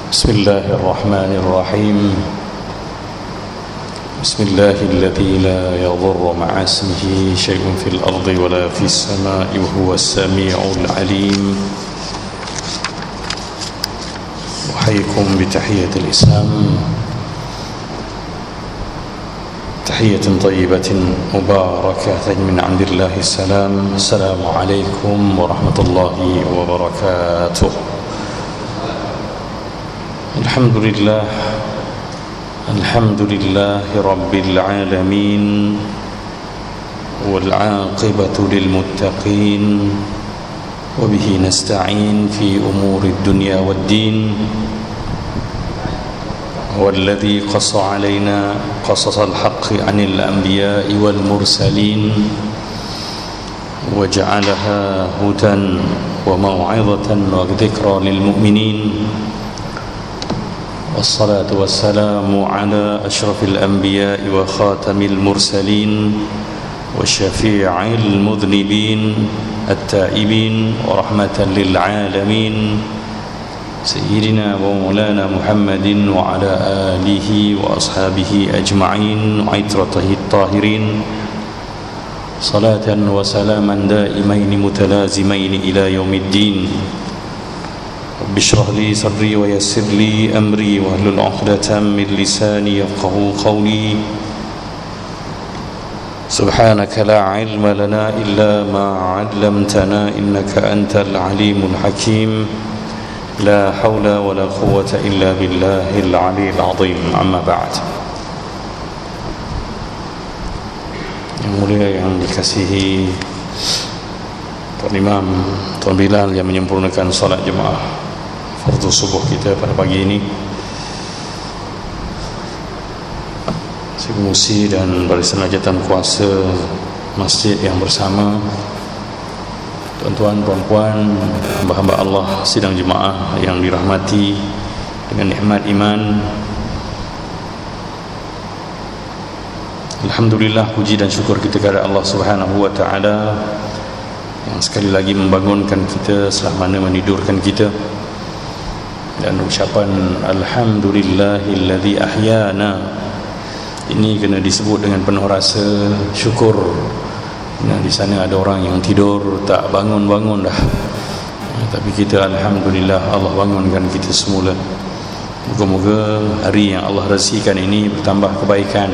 بسم الله الرحمن الرحيم بسم الله الذي لا يضر مع اسمه شيء في الأرض ولا في السماء وهو السميع العليم. أحييكم بتحية الإسلام، تحية طيبة مباركة من عند الله السلام. السلام عليكم ورحمة الله وبركاته. الحمد لله رب العالمين، والعاقبة للمتقين، وبه نستعين في أمور الدنيا والدين. هو الذي قص علينا قصص الحق عن الأنبياء والمرسلين وجعلها هدى وموعظة وذكرى للمؤمنين، والصلاة والسلام على أشرف الأنبياء وخاتم المرسلين وشفيع المذنبين التائبين ورحمة للعالمين سيدنا ومولانا محمد وعلى آله وأصحابه أجمعين وعترته الطاهرين، صلاة وسلاما دائمين متلازمين إلى يوم الدين. رب اشرح لي صدري ويسر لي أمري واحلل عقدة من لساني يفقهوا قولي. سبحانك لا علم لنا إلا ما علمتنا إنك أنت العليم الحكيم. لا حول ولا قوة إلا بالله العلي العظيم. أما بعد. Yang mulia yang dikasihi Tuan Imam, Tuan Bilal yang menyempurnakan salat jemaah fardu subuh kita pada pagi ini, si pengurusi dan barisan hajatan kuasa masjid yang bersama, tuan-tuan, puan-puan, hamba-hamba Allah, sidang jemaah yang dirahmati dengan nikmat iman. Alhamdulillah, puji dan syukur kita kepada Allah Subhanahu wa taala yang sekali lagi membangunkan kita setelah mana menidurkan kita, dan ucapan alhamdulillahilladzi ahyana ini kena disebut dengan penuh rasa syukur. Nah, di sana ada orang yang tidur tak bangun-bangun dah, tapi kita alhamdulillah Allah bangunkan kita semula. Moga-moga hari yang Allah rasikan ini bertambah kebaikan,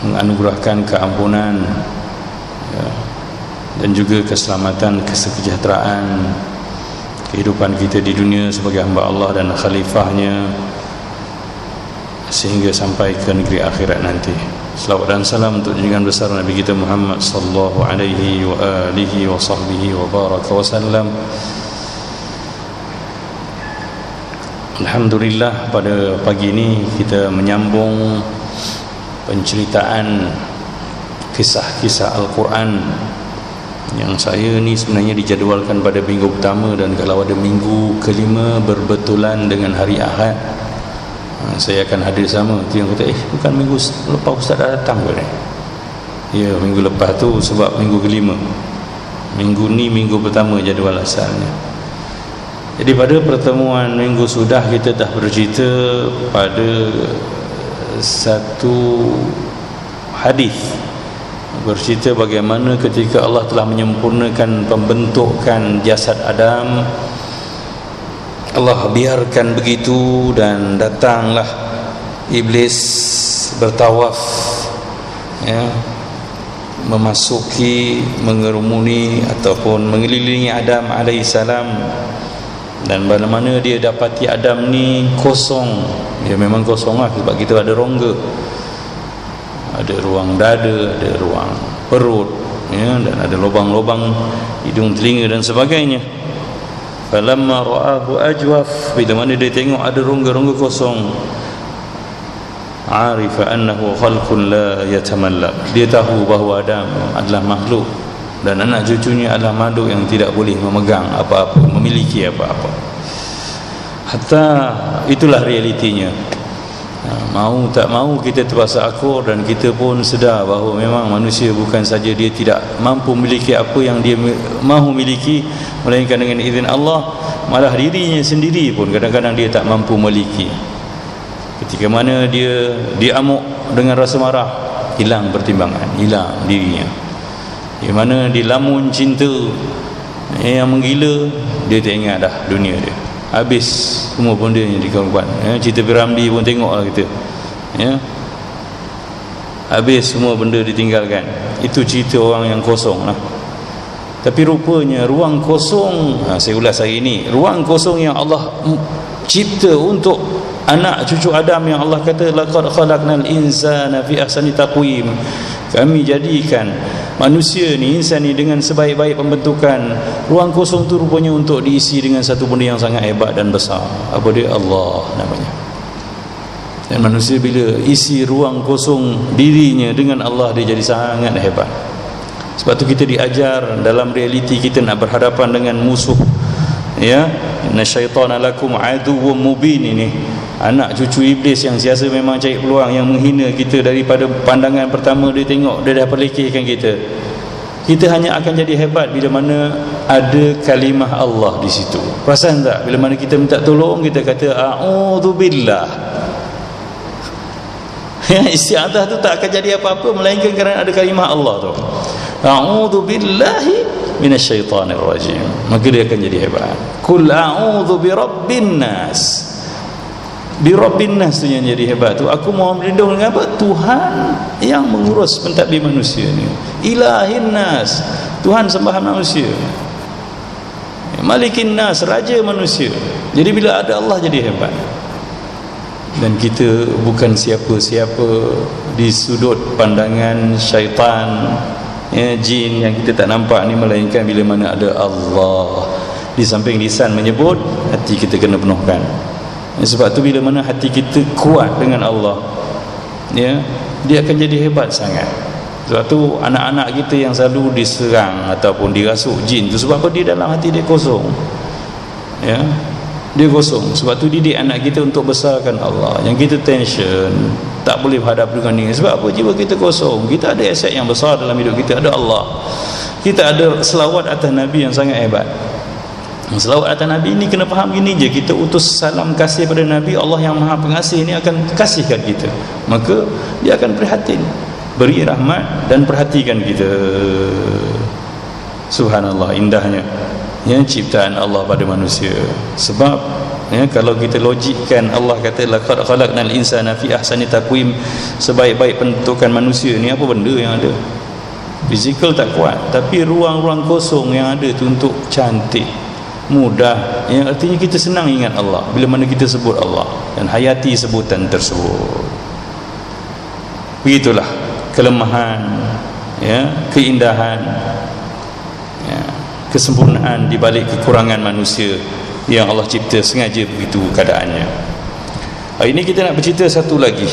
menganugerahkan keampunan, dan juga keselamatan, kesejahteraan kehidupan kita di dunia sebagai hamba Allah dan khalifahnya sehingga sampai ke negeri akhirat nanti. Selawat dan salam untuk junjungan besar Nabi kita Muhammad sallallahu alaihi wa alihi wa sahbihi wa baraka wa sallam. Alhamdulillah, pada pagi ini kita menyambung penceritaan kisah-kisah Al-Quran yang saya ni sebenarnya dijadualkan pada minggu pertama, dan kalau ada minggu kelima berbetulan dengan hari Ahad, saya akan hadir sama. Itu yang kata, bukan minggu lepas Ustaz dah datang ke ni? Ya, minggu lepas tu sebab minggu kelima. Minggu ni minggu pertama jadual asalnya. Jadi pada pertemuan minggu sudah kita dah bercerita pada satu hadis, bercerita bagaimana ketika Allah telah menyempurnakan pembentukan jasad Adam, Allah biarkan begitu, dan datanglah iblis bertawaf, memasuki, mengerumuni ataupun mengelilingi Adam alaihissalam. Dan bagaimana dia dapati Adam ni kosong. Ya, memang kosong lah, sebab kita ada rongga, ada ruang dada, ada ruang perut, dan ada lubang-lubang hidung, telinga dan sebagainya. Falamma ra'ahu ajwaf, bila mana dia tengok ada rongga-rongga kosong, arifa annahu khalqun la yatamalla, dia tahu bahawa Adam adalah makhluk dan anak cucunya adalah makhluk yang tidak boleh memegang apa-apa, memiliki apa-apa. Hatta itulah realitinya. Mau tak mau kita terpaksa akur, dan kita pun sedar bahawa memang manusia bukan saja dia tidak mampu memiliki apa yang dia mahu miliki, melainkan dengan izin Allah, malah dirinya sendiri pun kadang-kadang dia tak mampu memiliki. Ketika mana dia diamuk dengan rasa marah, hilang pertimbangan, hilang dirinya. Di mana dilamun cinta yang menggila, dia tak ingat dah dunia dia, habis semua benda yang dikawan-kawan. Cerita Piramli pun tengoklah kita, habis semua benda ditinggalkan. Itu cerita orang yang kosong lah. Tapi rupanya ruang kosong, saya ulas hari ini, ruang kosong yang Allah cipta untuk anak cucu Adam, yang Allah kata laqad khalaqnal insana fi ahsani taqwim, kami jadikan manusia ni, insan ni dengan sebaik-baik pembentukan. Ruang kosong tu rupanya untuk diisi dengan satu benda yang sangat hebat dan besar. Apa dia? Allah namanya. Dan manusia bila isi ruang kosong dirinya dengan Allah, dia jadi sangat hebat. Sebab tu kita diajar dalam realiti kita nak berhadapan dengan musuh, inna syaitana lakum aduwwum mubin. Ini anak cucu iblis yang siasa memang cari peluang yang menghina kita. Daripada pandangan pertama dia tengok, dia dah pelekehkan kita. Kita hanya akan jadi hebat bila mana ada kalimah Allah di situ. Perasan tak? Bila mana kita minta tolong, kita kata a'udzubillah. Isti'adah tu tak akan jadi apa-apa melainkan kerana ada kalimah Allah tu. A'udzubillahi minasyaitanir rajim. Maka dia akan jadi hebat. Qul a'udzu birabbin nas. Birabbin nas tu yang jadi hebat tu. Aku mohon berlindung dengan apa? Tuhan yang mengurus pentadbir manusia ni. Ilahin nas, Tuhan sembahan manusia. Malikin nas, raja manusia. Jadi bila ada Allah jadi hebat. Dan kita bukan siapa-siapa di sudut pandangan syaitan, jin yang kita tak nampak ni, melainkan bila mana ada Allah. Di samping lisan menyebut, hati kita kena penuhkan. Sebab tu bila mana hati kita kuat dengan Allah, dia akan jadi hebat sangat. Sebab tu anak-anak kita yang selalu diserang ataupun dirasuk jin tu, sebab apa? Dia dalam hati dia kosong, dia kosong. Sebab tu didik anak kita untuk besarkan Allah. Yang kita tension, tak boleh berhadap dengan ni. Sebab apa? Jiwa kita kosong. Kita ada aset yang besar dalam hidup kita, ada Allah. Kita ada selawat atas Nabi yang sangat hebat. Selawat atas Nabi ni kena faham gini je, kita utus salam kasih pada Nabi, Allah yang Maha Pengasih ni akan kasihkan kita. Maka dia akan prihatin, beri rahmat dan perhatikan kita. Subhanallah, indahnya ciptaan Allah pada manusia. Sebab kalau kita logikkan, Allah kata laqad khalaqnal insana fi ahsani taqwim, sebaik-baik bentukan manusia ni, apa benda yang ada? Fizikal tak kuat, tapi ruang-ruang kosong yang ada tu untuk cantik, mudah, yang artinya kita senang ingat Allah bila mana kita sebut Allah dan hayati sebutan tersebut. Begitulah kelemahan, keindahan, kesempurnaan di balik kekurangan manusia yang Allah cipta sengaja begitu keadaannya. Hari ini kita nak bercerita satu lagi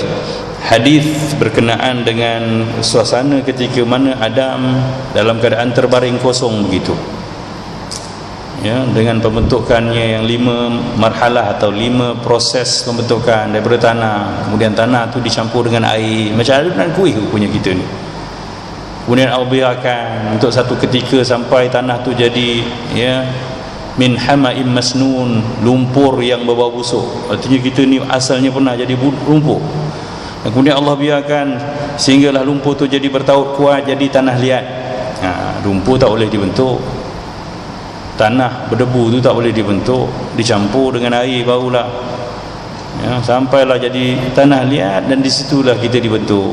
hadis berkenaan dengan suasana ketika mana Adam dalam keadaan terbaring kosong begitu, dengan pembentukannya yang 5 marhalah atau 5 proses pembentukan daripada tanah. Kemudian tanah tu dicampur dengan air, macam adonan kuih punya kita ni. Kemudian Allah biarkan untuk satu ketika sampai tanah tu jadi min hama'im masnun, lumpur yang berbau busuk. Artinya kita ni asalnya pernah jadi lumpur. Dan kemudian Allah biarkan sehinggalah lumpur tu jadi bertaut kuat, jadi tanah liat. Lumpur tak boleh dibentuk, tanah berdebu tu tak boleh dibentuk, dicampur dengan air barulah sampailah jadi tanah liat, dan disitulah kita dibentuk.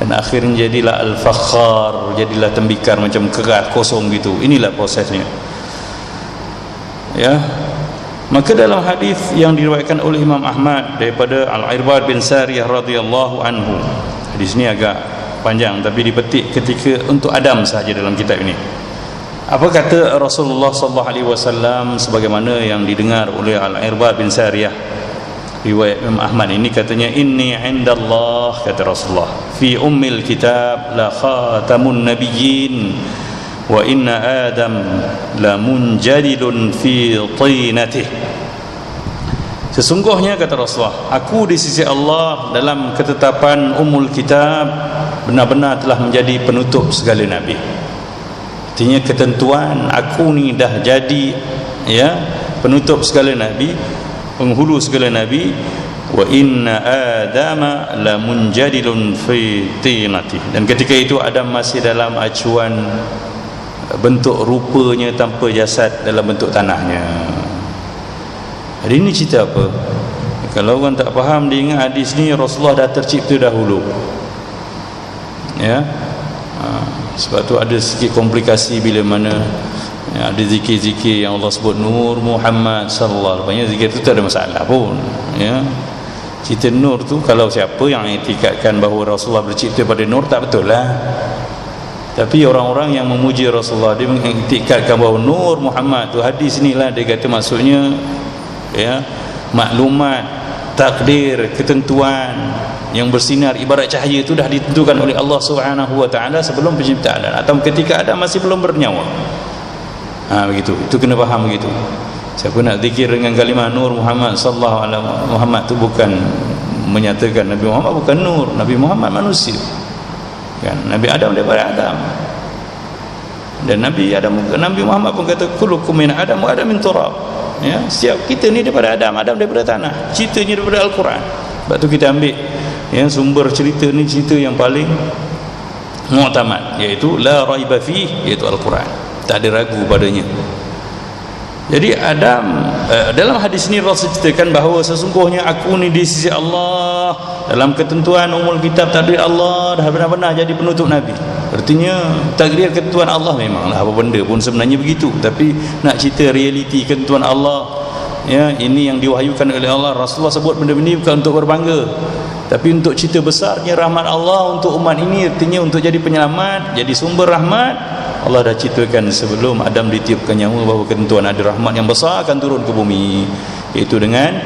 Dan akhirnya jadilah al-fakhar, jadilah tembikar macam kerat kosong gitu. Inilah prosesnya. Maka dalam hadis yang diriwayatkan oleh Imam Ahmad daripada Al-Irbad bin Sariyah radhiyallahu anhu, hadis ni agak panjang tapi dipetik ketika untuk Adam sahaja dalam kitab ini. Apa kata Rasulullah sallallahu alaihi wasallam sebagaimana yang didengar oleh Al-Irbad bin Sariyah? Riwayat Imam Ahmad ini katanya, inni indallah, kata Rasulullah, fi ummil kitab la khatamun nabiyyin wa inna Adam la munjadilun fi tinatih. Sesungguhnya kata Rasulullah, aku di sisi Allah dalam ketetapan Ummul Kitab benar-benar telah menjadi penutup segala nabi. Artinya ketentuan aku ni dah jadi ya penutup segala nabi, penghulu segala nabi. Wa inna adama la munjadilun fi tinati. Dan ketika itu Adam masih dalam acuan bentuk rupanya tanpa jasad dalam bentuk tanahnya. Hari ini cerita apa? Kalau orang tak faham, dia ingat hadis ni Rasulullah dah tercipta dahulu. Ya. Sebab tu ada sikit komplikasi bila mana ya, ada zikir-zikir yang Allah sebut Nur Muhammad sallallahu alaihi wasallam. Zikir tu tak ada masalah pun. Ya. Cerita Nur tu kalau siapa yang iktikadkan bahawa Rasulullah bercipta pada Nur, tak betul lah. Tapi orang-orang yang memuji Rasulullah, dia mengiktikadkan bahawa Nur Muhammad tu hadis ni lah, dia kata maksudnya ya maklumat, takdir, ketentuan yang bersinar ibarat cahaya itu dah ditentukan oleh Allah Subhanahu wa taala sebelum penciptaan atau ketika Adam masih belum bernyawa. Begitu. Itu kena faham begitu. Siapa nak zikir dengan kalimah Nur Muhammad sallallahu alaihi Muhammad tu bukan menyatakan Nabi Muhammad bukan nur, Nabi Muhammad manusia. Kan Nabi Adam daripada Adam. Dan Nabi Muhammad pun kata kullukum min Adam wa Adam min turab. Ya, setiap kita ni daripada Adam, Adam daripada tanah. Ceritanya daripada Al-Quran. Sebab tu kita ambil ya sumber cerita ni cerita yang paling mu'tamad, iaitu la raiba fi, iaitu Al-Quran. Tak ada ragu padanya. Jadi Adam dalam hadis ni Rasul ceritakan bahawa sesungguhnya aku ni di sisi Allah dalam ketentuan Ummul Kitab, takdir Allah dah benar-benar jadi penutup Nabi. Artinya takdir ketentuan Allah memanglah apa benda pun sebenarnya begitu, tapi nak cerita realiti ketentuan Allah ya, ini yang diwahyukan oleh Allah. Rasulullah sebut benda-benda bukan untuk berbangga, tapi untuk cerita besarnya rahmat Allah untuk umat ini. Artinya untuk jadi penyelamat, jadi sumber rahmat. Allah dah ceritakan sebelum Adam ditiupkan nyawa bahawa ketentuan ada rahmat yang besar akan turun ke bumi, iaitu dengan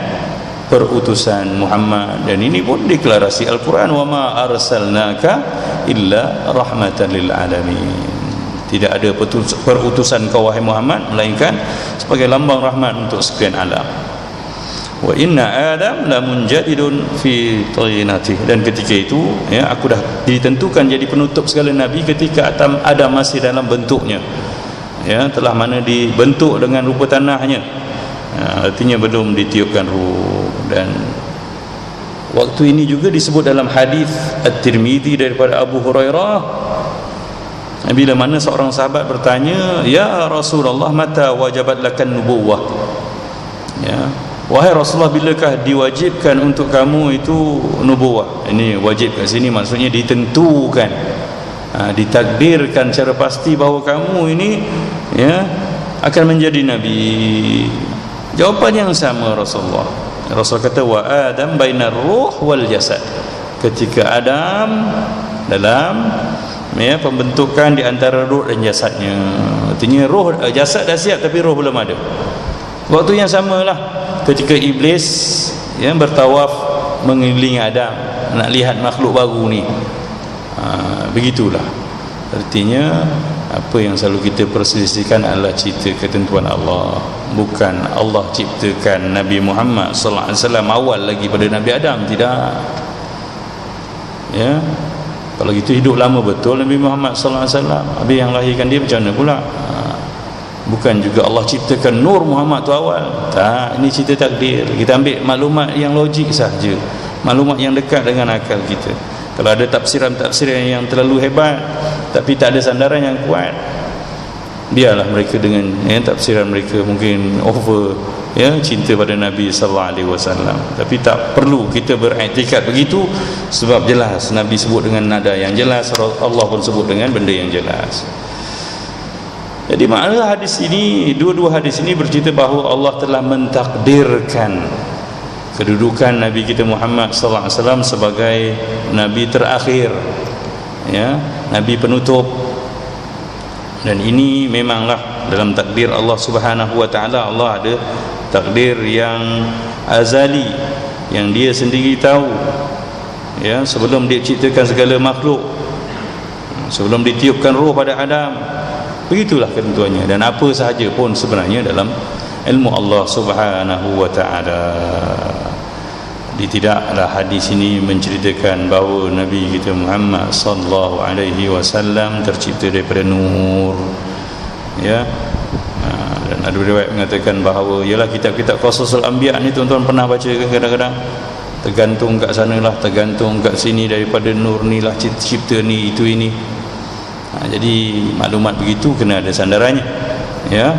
perutusan Muhammad. Dan ini pun deklarasi Al-Quran, wa ma arsalnaka illa rahmatan lil alamin. Tidak ada perutusan kau wahai Muhammad melainkan sebagai lambang rahmat untuk sekian alam. Wa inna Adam la munjadidun fi tinatihi. Dan ketika itu ya aku dah ditentukan jadi penutup segala nabi ketika Adam masih dalam bentuknya, ya telah mana dibentuk dengan rupa tanahnya, ya, artinya belum ditiupkan ruh. Dan waktu ini juga disebut dalam hadis At-Tirmidzi daripada Abu Hurairah, bila mana seorang sahabat bertanya, ya Rasulullah, mata wajabat lakan nubuwah, ya wahai Rasulullah, bilakah diwajibkan untuk kamu itu nubuwah? Ini wajib kat sini maksudnya ditentukan, ditakdirkan secara pasti bahawa kamu ini ya akan menjadi nabi. Jawapan yang sama Rasulullah. Rasul kata wa Adam bainar ruh wal jasad. Ketika Adam dalam ya pembentukan di antara ruh dan jasadnya. Artinya ruh, jasad dah siap tapi ruh belum ada. Waktu yang samalah ketika iblis ya bertawaf mengelilingi Adam nak lihat makhluk baru ni. Begitulah. Artinya apa yang selalu kita perselisihkan adalah cerita ketentuan Allah, bukan Allah ciptakan Nabi Muhammad sallallahu alaihi wasallam awal lagi pada Nabi Adam. Tidak. Ya. Kalau gitu hidup lama betul Nabi Muhammad sallallahu alaihi wasallam. Habis yang lahirkan dia macam mana pula? Bukan juga Allah ciptakan Nur Muhammad tu awal. Tak, ini cerita takdir. Kita ambil maklumat yang logik sahaja, maklumat yang dekat dengan akal kita. Kalau ada tafsiran-tafsiran yang terlalu hebat tapi tak ada sandaran yang kuat, biarlah mereka dengan tafsiran mereka mungkin over ya cinta pada Nabi sallallahu alaihi wasallam. Tapi tak perlu kita beriktikad begitu, sebab jelas Nabi sebut dengan nada yang jelas, Allah pun sebut dengan benda yang jelas. Jadi makna hadis ini, dua-dua hadis ini bercerita bahawa Allah telah mentakdirkan kedudukan Nabi kita Muhammad sallallahu alaihi wasallam sebagai nabi terakhir, ya, nabi penutup. Dan ini memanglah dalam takdir Allah Subhanahu wa taala. Allah ada takdir yang azali yang dia sendiri tahu, ya, sebelum dia ciptakan segala makhluk, sebelum ditiupkan roh pada Adam. Begitulah ketentuannya. Dan apa sahaja pun sebenarnya dalam ilmu Allah Subhanahu wa ta'ala. Tidaklah hadis ini menceritakan bahawa Nabi kita Muhammad sallallahu alaihi wasallam tercipta daripada nur, ya. Dan ada riwayat mengatakan bahawa ialah kitab-kitab Qasasul Anbiya ni tuan-tuan pernah baca kan, kadang-kadang tergantung kat sanalah, tergantung kat sini, daripada nur ni lah cipta ni, itu ini. Jadi maklumat begitu kena ada sandarannya, ya.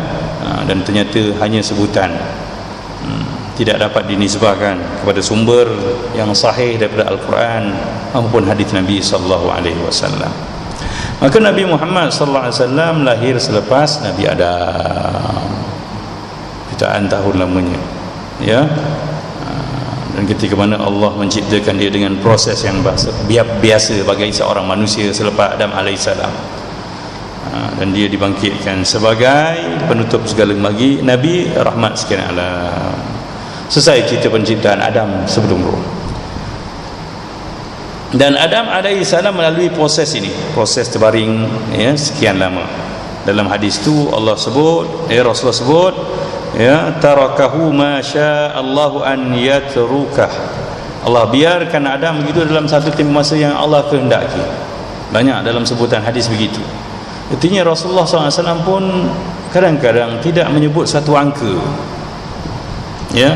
Dan ternyata hanya sebutan, tidak dapat dinisbahkan kepada sumber yang sahih daripada Al-Quran maupun hadis Nabi sallallahu alaihi wasallam. Maka Nabi Muhammad sallallahu alaihi wasallam lahir selepas Nabi Adam, jutaan tahun lamanya, ya. Dan ketika mana Allah menciptakan dia dengan proses yang biasa bagi seorang manusia selepas Adam alaihissalam, dan dia dibangkitkan sebagai penutup segala bagi Nabi rahmat sekalian alam. Selesai cerita penciptaan Adam sebelum roh. Dan Adam alaihissalam melalui proses ini, proses terbaring, ya, sekian lama. Dalam hadis tu Allah sebut, Rasulullah sebut, ya, tarakahu ma sya'allahu an yatrukah. Allah biarkan Adam begitu dalam satu tempoh masa yang Allah kehendaki. Banyak dalam sebutan hadis begitu. Artinya Rasulullah SAW pun kadang-kadang tidak menyebut satu angka, ya.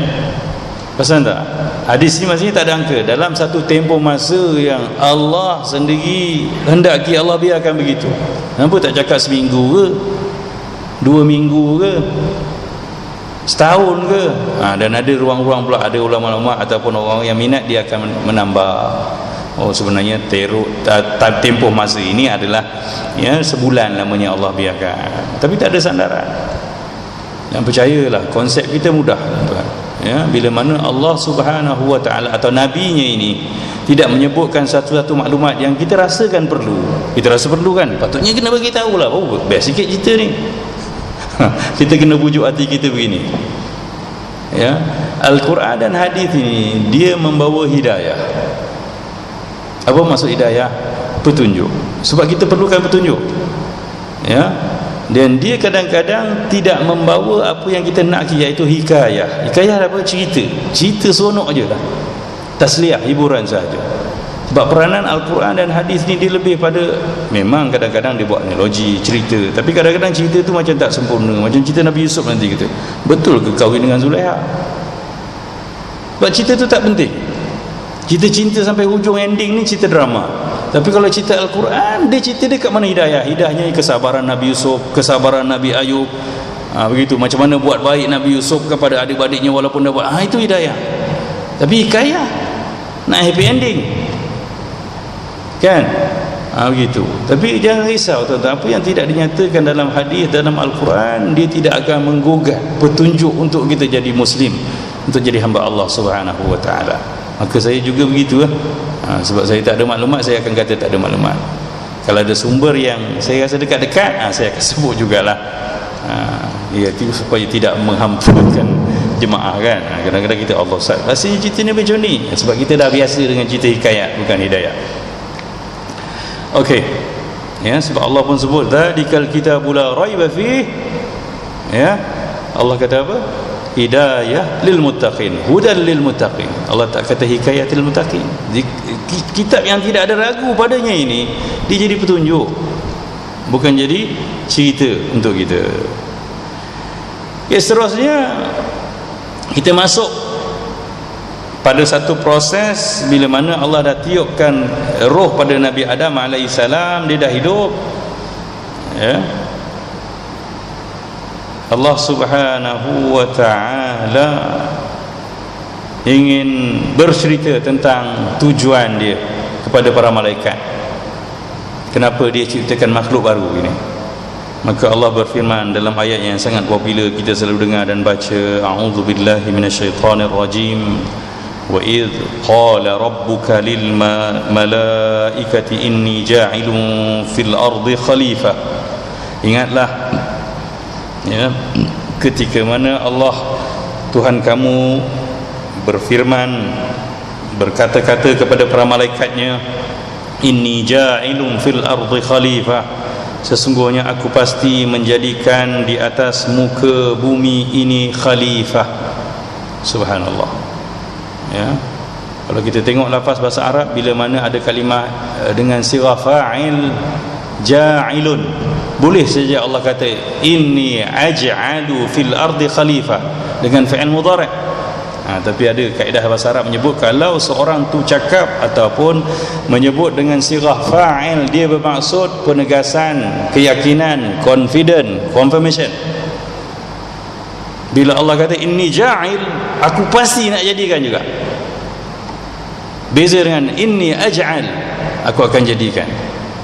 Pasal tak? Hadis ni maksudnya tak ada angka. Dalam satu tempoh masa yang Allah sendiri hendaki, Allah biarkan begitu. Kenapa tak cakap seminggu ke, 2 minggu ke, setahun ke? Dan ada ruang-ruang pula, ada ulama-ulama ataupun orang yang minat, dia akan menambah. Oh, sebenarnya tempoh masa ini adalah, ya, sebulan lamanya Allah biarkan. Tapi tak ada sandaran. Dan percayalah, konsep kita mudah, tuan. Ya, bila mana Allah Subhanahu wa ta'ala atau nabinya ini tidak menyebutkan satu-satu maklumat yang kita rasakan perlu. Kita rasa perlu kan? Patutnya kena bagi tahulah. Oh, best sikit cerita ni. Kita kena bujuk hati kita begini. Ya, Al-Quran dan hadis ini dia membawa hidayah. Apa maksud hidayah? Petunjuk. Sebab kita perlukan petunjuk. Ya. Dan dia kadang-kadang tidak membawa apa yang kita nak, iaitu hikayah. Hikayah apa? Cerita seronok je lah, tasliyah, hiburan saja. Sebab peranan Al-Quran dan hadis ni dia lebih pada, memang kadang-kadang dia buat analogi, cerita, tapi kadang-kadang cerita tu macam tak sempurna. Macam cerita Nabi Yusuf nanti kita, betul ke kahwin dengan Zulaiha? Sebab cerita tu tak penting. Cerita cinta sampai hujung ending ni cerita drama. Tapi kalau cerita Al-Quran, dia cerita dia kat mana hidayah? Hidayahnya kesabaran Nabi Yusuf, kesabaran Nabi Ayub, begitu. Macam mana buat baik Nabi Yusuf kepada adik-adiknya walaupun dah buat, itu hidayah. Tapi hikayah nak happy ending, kan? Begitu. Tapi jangan risau, tuan-tuan, apa yang tidak dinyatakan dalam hadis, dalam Al-Quran, dia tidak akan menggugat petunjuk untuk kita jadi Muslim, untuk jadi hamba Allah Subhanahu wa ta'ala. Maka saya juga begitu lah. Sebab saya tak ada maklumat, saya akan kata tak ada maklumat. Kalau ada sumber yang saya rasa dekat-dekat, saya akan sebut jugalah. Ya, supaya tidak menghampunkan jemaah kan. Kadang-kadang kita, Allah Ustaz, rasanya cerita ni macam ni, sebab kita dah biasa dengan cerita hikayat, bukan hidayah. Okey, ya, sebab Allah pun sebut dzalikal kitabul la raiba fih, ya. Allah kata apa? Hidayah lil muttaqin, hudan lil muttaqin. Allah tak kata hikayatil muttaqin. Kitab yang tidak ada ragu padanya ini, dia jadi petunjuk, bukan jadi cerita untuk kita. Seterusnya kita masuk pada satu proses bila mana Allah dah tiupkan roh pada Nabi Adam alaihissalam, dia dah hidup, ya. Allah Subhanahu wa ta'ala ingin bercerita tentang tujuan dia kepada para malaikat. Kenapa dia ciptakan makhluk baru ini? Maka Allah berfirman dalam ayat yang sangat popular, kita selalu dengar dan baca, a'udzubillahi minasyaitonir rajim, wa idh qala rabbuka lil malaikati inni ja'ilun fil ardi khalifah. Ingatlah, ya, ketika mana Allah Tuhan kamu berfirman, berkata-kata kepada para malaikatnya, inni ja'ilun fil ardi khalifah, sesungguhnya aku pasti menjadikan di atas muka bumi ini khalifah. Subhanallah. Ya, kalau kita tengok lafaz bahasa Arab, bila mana ada kalimah dengan sirah fa'il, ja'ilun, boleh saja Allah kata inni aj'alu fil ardi khalifah dengan fi'il mudhari'. Tapi ada kaedah bahasa Arab menyebut kalau seorang tu cakap ataupun menyebut dengan sirah fa'il, dia bermaksud penegasan, keyakinan, confident, confirmation. Bila Allah kata inni ja'il, aku pasti nak jadikan juga. Beza dengan inni aj'al, aku akan jadikan.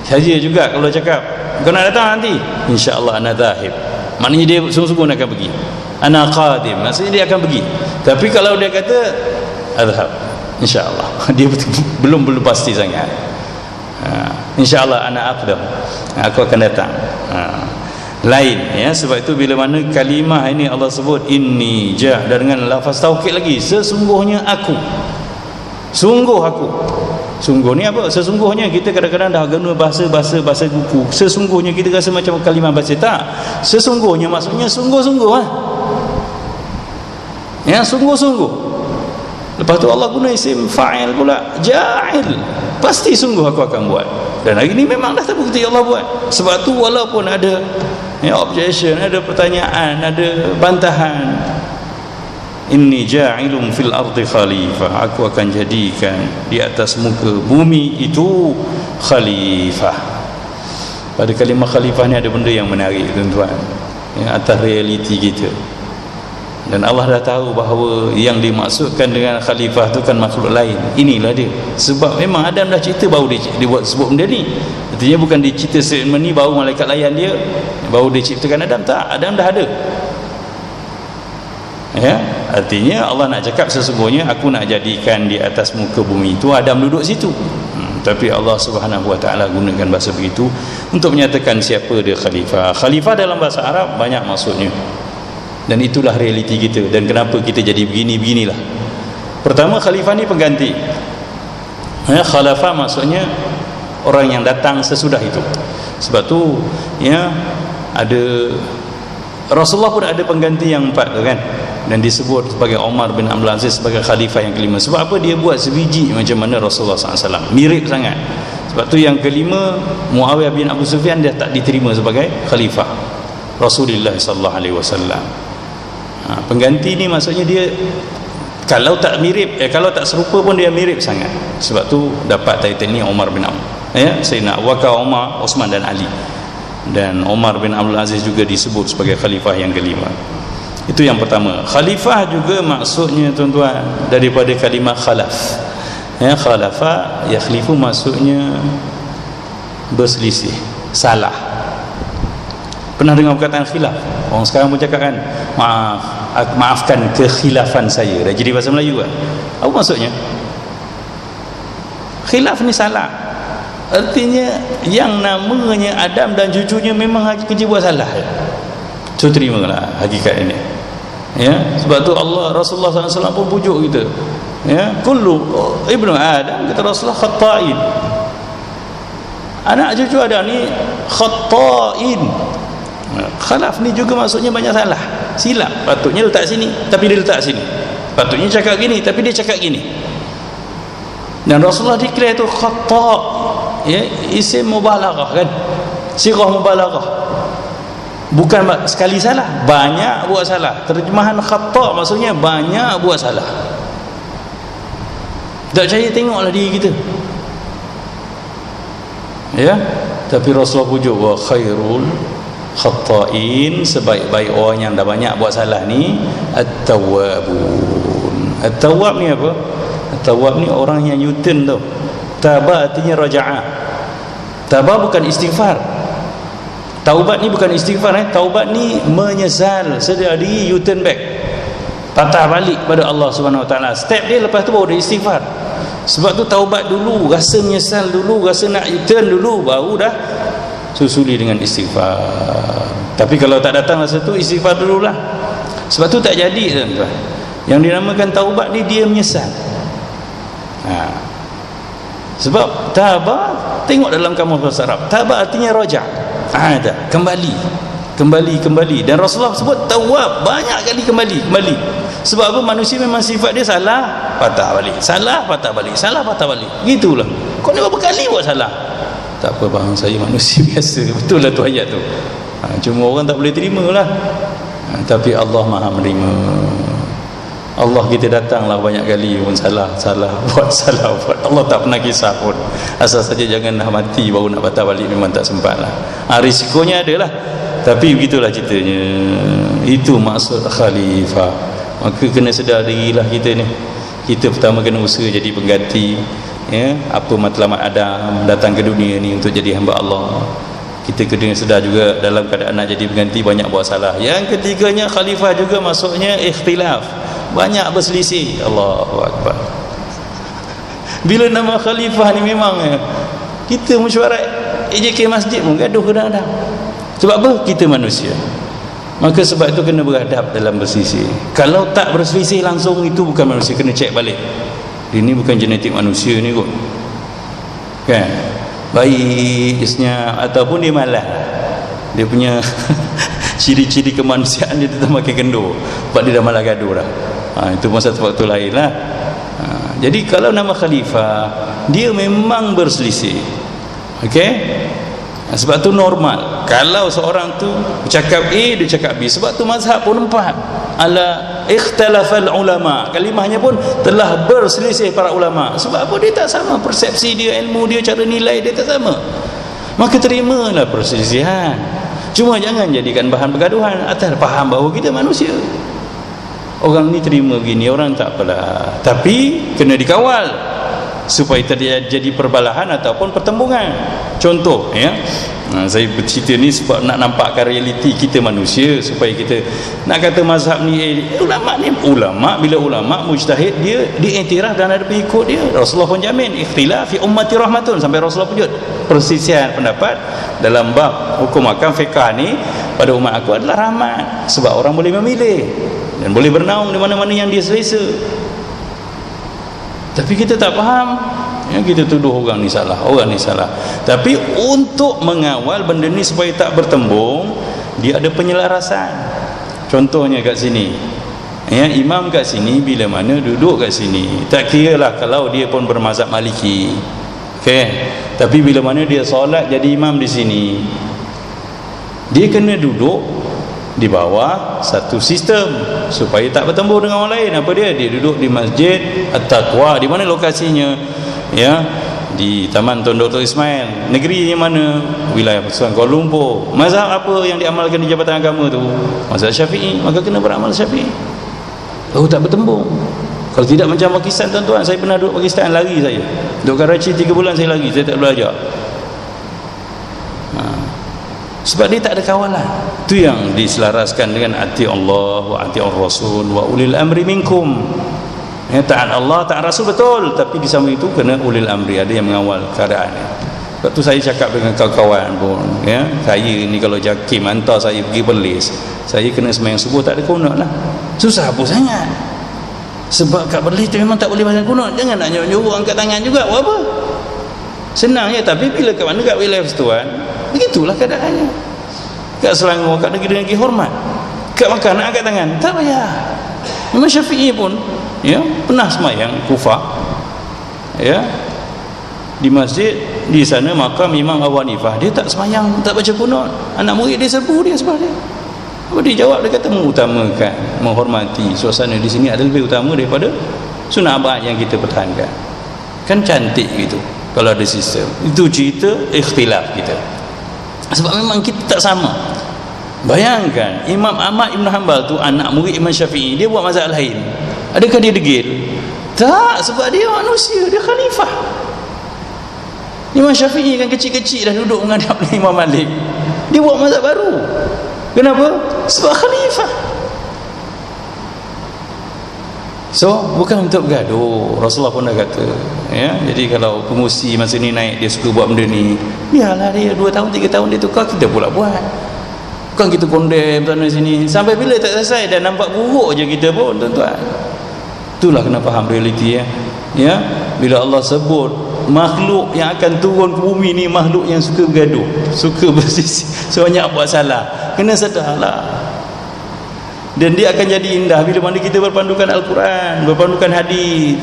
Saja juga kalau cakap kau nak datang nanti, insya-Allah ana zahib, maknanya dia sungguh-sungguh nak akan pergi. Ana qadim, maksudnya dia akan pergi. Tapi kalau dia kata adhab, insya-Allah, dia belum pasti sangat. Insya-Allah ana aqdam, aku akan datang. Lain, ya. Sebab itu bila mana kalimah ini Allah sebut inni jah, dan dengan lafaz taukid lagi, sesungguhnya aku, sungguh aku. Sungguh ni apa? Sesungguhnya kita kadang-kadang dah guna bahasa buku. Sesungguhnya kita rasa macam kalimah bahasa. Tak. Sesungguhnya maksudnya sungguh-sungguh lah. Ya, sungguh-sungguh. Lepas tu Allah guna isim fa'il pula, ja'il. Pasti sungguh aku akan buat. Dan hari ni memang dah terbukti Allah buat. Sebab tu walaupun ada objection, ada pertanyaan, ada bantahan, inni ja'ilun fil ardi khalifah, aku akan jadikan di atas muka bumi itu khalifah. Pada kalimah khalifah ni ada benda yang menarik, tuan-tuan, atas realiti kita. Dan Allah dah tahu bahawa yang dimaksudkan dengan khalifah tu kan makhluk lain. Inilah dia. Sebab memang Adam dah cerita baru dia buat sebut benda ni. Artinya bukan dia cerita statement ni baru malaikat layan dia, baru dia ciptakan Adam. Tak, Adam dah ada. Ya, artinya Allah nak cakap sesungguhnya aku nak jadikan di atas muka bumi itu Adam duduk situ. Tapi Allah Subhanahu Wa Taala gunakan bahasa begitu untuk menyatakan siapa dia khalifah. Khalifah dalam bahasa Arab banyak maksudnya. Dan itulah realiti kita, dan kenapa kita jadi begini-beginilah. Pertama, khalifah ni pengganti. Ya, khalafah maksudnya orang yang datang sesudah itu. Sebab tu ya, ada Rasulullah pun ada pengganti yang empat tu kan, dan disebut sebagai Umar bin Abdul Aziz sebagai khalifah yang kelima. Sebab apa? Dia buat sebiji macam mana Rasulullah SAW, mirip sangat. Sebab tu yang kelima, Muawiyah bin Abu Sufyan, dia tak diterima sebagai khalifah Rasulullah SAW. Pengganti ni maksudnya dia kalau tak mirip, kalau tak serupa pun dia mirip sangat. Sebab tu dapat title ni Umar bin Abdul, Sayyidina Abu Bakar, Umar, Osman dan Ali. Dan Umar bin Abdul Aziz juga disebut sebagai khalifah yang kelima. Itu yang pertama. Khalifah juga maksudnya, tuan-tuan, daripada kalimah khalaf. Khalafah yakhlifu maksudnya berselisih, salah. Pernah dengar perkataan khilaf? Orang sekarang pun cakap kan, maafkan kekhilafan saya. Dah jadi bahasa Melayu kan? Apa maksudnya? Khilaf ni salah. Artinya yang namanya Adam dan cucunya memang kerja buat salah. So terimalah hakikat ini. Ya, sebab tu Allah, Rasulullah SAW pun pujuk kita. Ya, kullu ibnu Adam, kata Rasulullah, khata'in. Anak cucu Adam ni khata'in. Khalaf ni juga maksudnya banyak salah, silap. Patutnya letak sini tapi dia letak sini, patutnya cakap gini tapi dia cakap gini. Dan Rasulullah declare tu khata', ya, isim mubalaghah kan, sirah mubalaghah. Bukan sekali salah, banyak buat salah. Terjemahan khata' maksudnya banyak buat salah. Tak percaya, tengoklah diri kita. Ya, tapi Rasulullah pujuk wa khairul khata'in, sebaik-baik orang yang dah banyak buat salah ni at-tawwabun. At-tawwab ni apa? At-tawwab ni orang yang U-turn tu. Taba artinya raja'ah. Taba bukan istighfar. Taubat ni bukan istighfar. Taubat ni menyesal, sedar diri, U-turn back, patah balik pada Allah Subhanahu Wa Taala. Step dia lepas tu baru dia istighfar. Sebab tu taubat dulu, rasa menyesal dulu, rasa nak U-turn dulu, baru dah susuli dengan istighfar. Tapi kalau tak datang masa tu, istighfar dululah. Sebab tu tak jadi, tuan-tuan. Yang dinamakan taubat ni dia menyesal. Sebab taba, tengok dalam kamus bahasa Arab, taba artinya raja'. ada kembali, dan Rasulullah sebut tawab, banyak kali kembali. Sebab apa? Manusia memang sifat dia salah patah balik, gitulah. Kau ni berapa kali buat salah? Tak apa bang, saya manusia biasa. Betul lah tu ayat tu. Cuma orang tak boleh terima lah. Tapi Allah maha menerima. Allah kita datanglah banyak kali pun salah buat. Allah tak pernah kisah pun. Asal saja janganlah mati baru nak patah balik, memang tak sempat lah. Risikonya adalah. Tapi begitulah ceritanya. Itu maksud khalifah. Maka kena sedar dirilah kita ni. Kita pertama kena usaha jadi pengganti, ya, apa matlamat Adam datang ke dunia ni untuk jadi hamba Allah. Kita kena sedar juga dalam keadaan nak jadi pengganti banyak buat salah. Yang ketiganya khalifah juga masuknya ikhtilaf, banyak berselisih. Allahu Akbar. Bila nama khalifah ni memang kita mesyuarat AJK masjid pun gaduh kadang-kadang. Sebab apa? Kita manusia. Maka sebab itu kena beradab dalam berselisih. Kalau tak berselisih langsung, itu bukan manusia, kena cek balik. Ini bukan genetik manusia ni kot, kan? Baik isnya ataupun dia malas, dia punya ciri-ciri kemanusiaan dia tetap makin kendur, sebab dia dah malas gaduh dah. Itu pun satu faktor lain lah. Jadi kalau nama khalifah, dia memang berselisih, okey? Sebab tu normal kalau seorang tu bercakap A, dia cakap B. Sebab tu mazhab pun empat. Ala ikhtalafal ulama, kalimahnya pun telah berselisih para ulama. Sebab apa? Dia tak sama persepsi dia, ilmu dia, cara nilai dia tak sama. Maka terimalah perselisihan, cuma jangan jadikan bahan pergaduhan atas faham bahawa kita manusia. Orang ni terima begini, orang tak apalah, tapi kena dikawal supaya tidak jadi perbalahan ataupun pertembungan. Contoh, ya, saya bercerita ni sebab nak nampakkan realiti kita manusia, supaya kita nak kata mazhab ni ulama bila ulama mujtahid, dia diiktiraf dan ada pengikut dia. Rasulullah pun jamin ikhtilaf fi ummati rahmatun, sampai Rasulullah pun perselisihan pendapat dalam bab hukum akam fiqh ni pada umat aku adalah rahmat, sebab orang boleh memilih dan boleh bernaung di mana-mana yang dia selesa. Tapi kita tak faham, ya, kita tuduh orang ni salah. Tapi untuk mengawal benda ni supaya tak bertembung, dia ada penyelarasan. Contohnya kat sini, ya, imam kat sini bila mana duduk kat sini, tak kira lah kalau dia pun bermazhab Maliki, okey, tapi bila mana dia solat jadi imam di sini, dia kena duduk di bawah satu sistem supaya tak bertembur dengan orang lain. Apa dia? Dia duduk di Masjid At-Taqwa. Di mana lokasinya? Ya, di Taman Tun Dr. Ismail. Negeri yang mana? Wilayah Persatuan Kuala Lumpur. Mazhab apa yang diamalkan di Jabatan Agama tu? Mazhab Syafi'i. Maka kena beramal Syafi'i. Baru tak bertembur. Kalau tidak macam Pakistan, tuan-tuan, saya pernah duduk Pakistan, lari saya. Duduk Karachi 3 bulan saya lari, saya tak belajar. Sebab dia tak ada kawalan. Itu yang diselaraskan dengan ati Allah wa ati Rasul wa ulil amri minkum. Ya, taat Allah, taat Rasul betul, tapi di samping itu kena ulil amri, ada yang mengawal keadaan. Sebab tu saya cakap dengan kawan-kawan pun, ya, saya ni kalau JAKIM hantar saya pergi Perlis, saya kena sembahyang subuh tak ada kunut lah. Susah apa sangat. Sebab kat Perlis tu memang tak boleh baca kunut. Jangan nak nyuruh angkat tangan juga, buat apa? Senang je. Tapi bila kat mana, kat wilayah Persatuan, begitulah keadaannya. Kat Selangor, kat negeri-negeri hormat, kat Makkah nak angkat tangan tak payah. Imam Syafi'i pun, ya, pernah semayang Kufah, ya, di masjid di sana makam Imam Abu Hanifah, dia tak semayang, tak baca kunut. Anak murid dia serbu dia sebab dia. Apa dia jawab? Dia kata mengutamakan, menghormati suasana di sini adalah lebih utama daripada sunnah abad yang kita pertahankan. Kan cantik gitu kalau ada sistem. Itu cerita ikhtilaf kita. Sebab memang kita tak sama. Bayangkan Imam Ahmad Ibn Hanbal tu anak murid Imam Syafi'i, dia buat mazhab lain. Adakah dia degil? Tak, sebab dia manusia, dia khalifah. Imam Syafi'i kan kecil-kecil dah duduk menghadap Imam Malik, dia buat mazhab baru. Kenapa? Sebab khalifah. So bukan untuk bergaduh. Rasulullah pun dah kata, ya, jadi kalau pengusi masa ni naik, dia suka buat benda ni, biarlah dia 2 tahun 3 tahun dia tukar, kita pula buat. Bukan kita condemn sana sini sampai bila tak selesai, dan nampak buruk je kita pun, tuan-tuan. Itulah kena faham realiti, ya. Ya, bila Allah sebut makhluk yang akan turun ke bumi ni makhluk yang suka bergaduh, suka bersisi, sebanyak buat salah. Kena sedarlah. Dan dia akan jadi indah bila mana kita berpandukan Al-Quran, berpandukan hadis.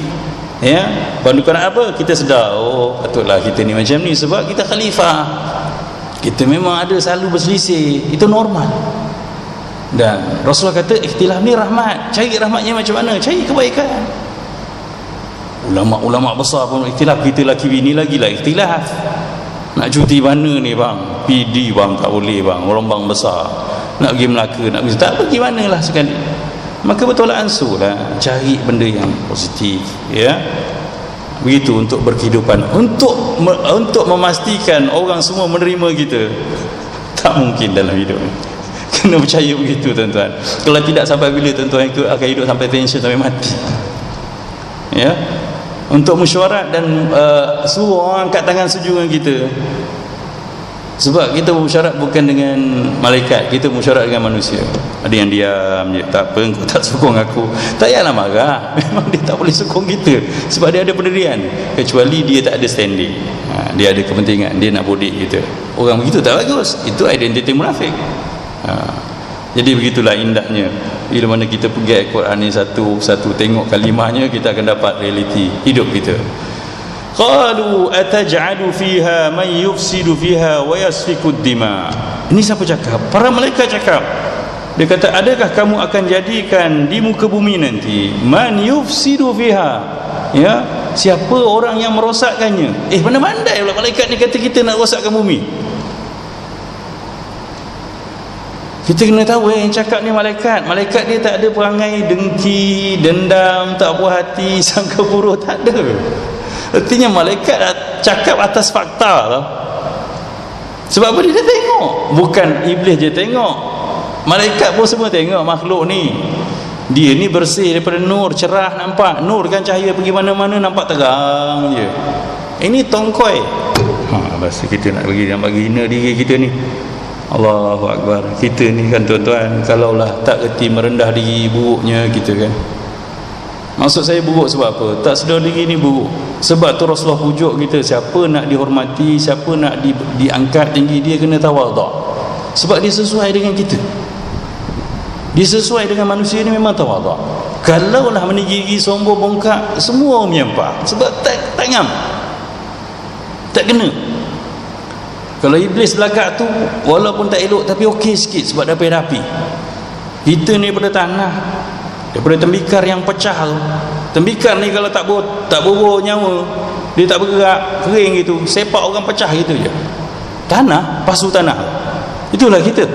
Ya, pandukan apa? Kita sedar, oh patutlah kita ni macam ni sebab kita khalifah. Kita memang ada selalu berselisih, itu normal. Dan Rasulullah kata ikhtilaf ni rahmat. Cari rahmatnya macam mana? Cari kebaikan. Ulama-ulama besar pun ikhtilaf, kita laki bini lagi lah ikhtilaf. Nak cuti mana ni bang? PD bang, tak boleh bang, orang bang besar. Nak pergi Melaka, nak pergi, tak pergi mana lah sekali. Maka bertolak ansur lah, cari benda yang positif. Ya, begitu untuk berkehidupan, untuk memastikan orang semua menerima kita. Tak mungkin dalam hidup ni. Kena percaya begitu tuan-tuan. Kalau tidak, sampai bila tuan-tuan akan hidup sampai tension sampai mati. Ya, untuk mesyuarat dan suruh orang angkat tangan setuju dengan kita. Sebab kita bersyarat bukan dengan malaikat, kita bersyarat dengan manusia. Ada yang diam je, tak apa, kau tak sokong aku, tak payahlah marah. Memang dia tak boleh sokong kita sebab dia ada pendirian, kecuali dia tak ada standing, dia ada kepentingan, dia nak bodek kita. Orang begitu tak bagus, itu identiti munafik. Jadi begitulah indahnya bila mana kita pergi Al-Quran ni satu tengok kalimahnya, kita akan dapat realiti hidup kita. Qalu ataj'alu fiha man yufsidu fiha wa yasfiku ad-dima. Ini siapa cakap? Para malaikat cakap. Dia kata, adakah kamu akan jadikan di muka bumi nanti man yufsidu fiha, ya, siapa orang yang merosakkannya? Pandai-pandai pula malaikat ni kata kita nak rosakkan bumi. Kita kena tahu yang cakap ni malaikat. Malaikat dia tak ada perangai dengki, dendam, tak puas hati, sangka buruk, tak ada. Artinya malaikat cakap atas fakta lah. Sebab apa? Dia dah tengok. Bukan iblis je tengok, malaikat pun semua tengok makhluk ni. Dia ni bersih daripada nur, cerah nampak. Nur kan cahaya pergi mana-mana nampak terang je. Ini tongkoi. Bahasa kita nak bagi hina diri kita ni. Allahu Akbar. Kita ni kan tuan-tuan, kalaulah tak reti merendah diri, buruknya kita kan. Maksud saya buruk sebab apa? Tak sedar diri ni buruk. Sebab tu Rasulullah pujuk kita, siapa nak dihormati, siapa nak diangkat tinggi, dia kena tawaduk. Sebab dia sesuai dengan kita, dia sesuai dengan manusia ni, memang tawaduk. Kalaulah meninggi, sombong, bongkak, semua menyempah. Sebab tak ngam, tak kena. Kalau iblis belagak tu walaupun tak elok tapi okey sikit, sebab dapat api. Kita ni daripada tanah, daripada tembikar yang pecah tu. Tembikar ni kalau tak bobor nyawa, dia tak bergerak, kering gitu, sepak orang pecah gitu je. Tanah, pasu tanah. Itulah kita.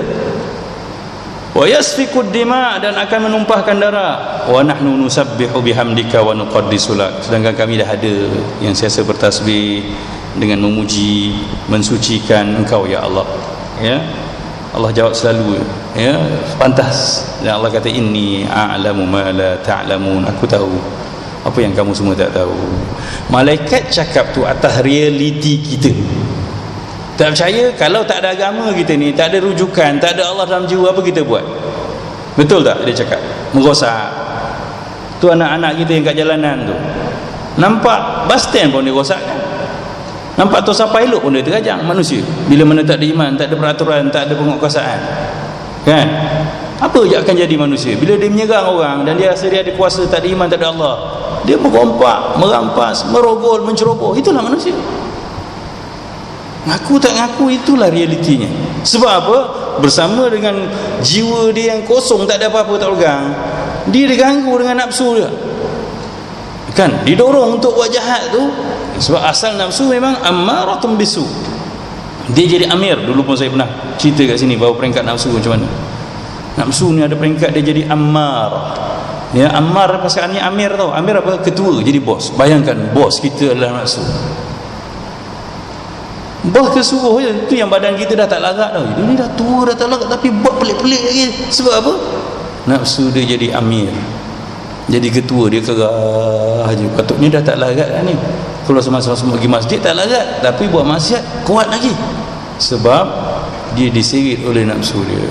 Wa yasfikud dima, dan akan menumpahkan darah. Wa nahnu nusabbihu bihamdika wa nuqaddisu lak. Sedangkan kami dah ada yang siasa bertasbih dengan memuji, mensucikan Engkau ya Allah. Ya, Allah jawab selalu, ya, pantas. Dan Allah kata, inni a'lamu ma la ta'lamun, aku tahu apa yang kamu semua tak tahu. Malaikat cakap tu atas realiti kita. Tak percaya? Kalau tak ada agama kita ni, tak ada rujukan, tak ada Allah dalam jiwa, apa kita buat? Betul tak dia cakap? Merosak. Tu anak-anak kita yang kat jalanan tu, nampak bus stand pun dia rosakkan. Nampak tu siapa elok pun dia terajang manusia. Bila mana tak ada iman, tak ada peraturan, tak ada penguasaan, kan? Apa je akan jadi manusia? Bila dia menyerang orang dan dia rasa dia ada kuasa, tak ada iman, tak ada Allah, dia merompak, merampas, merogol, menceroboh. Itulah manusia. Ngaku tak ngaku, itulah realitinya. Sebab apa? Bersama dengan jiwa dia yang kosong, tak ada apa-apa, tak pegang, dia diganggu dengan nafsu dia, kan? Didorong untuk buat jahat tu. Sebab asal nafsu memang ammaratun bisu. Dia jadi amir. Dulu pun saya pernah cerita kat sini bahawa peringkat nafsu macam mana. Nafsu ni ada peringkat dia jadi ammar. Ya, ammar pasangannya amir tau. Amir apa? Ketua, jadi bos. Bayangkan bos kita adalah nafsu. Bos kesuruh je. Itu yang badan kita dah tak larat tau. Dia ni dah tua, dah tak larat, tapi buat pelik-pelik lagi. Sebab apa? Nafsu dia jadi amir, jadi ketua, dia kerah je. Patutnya dah tak larat kan ni. Kalau semasa-semasa pergi masjid tak larat, tapi buat maksiat kuat lagi. Sebab dia diseret oleh nafsu dia.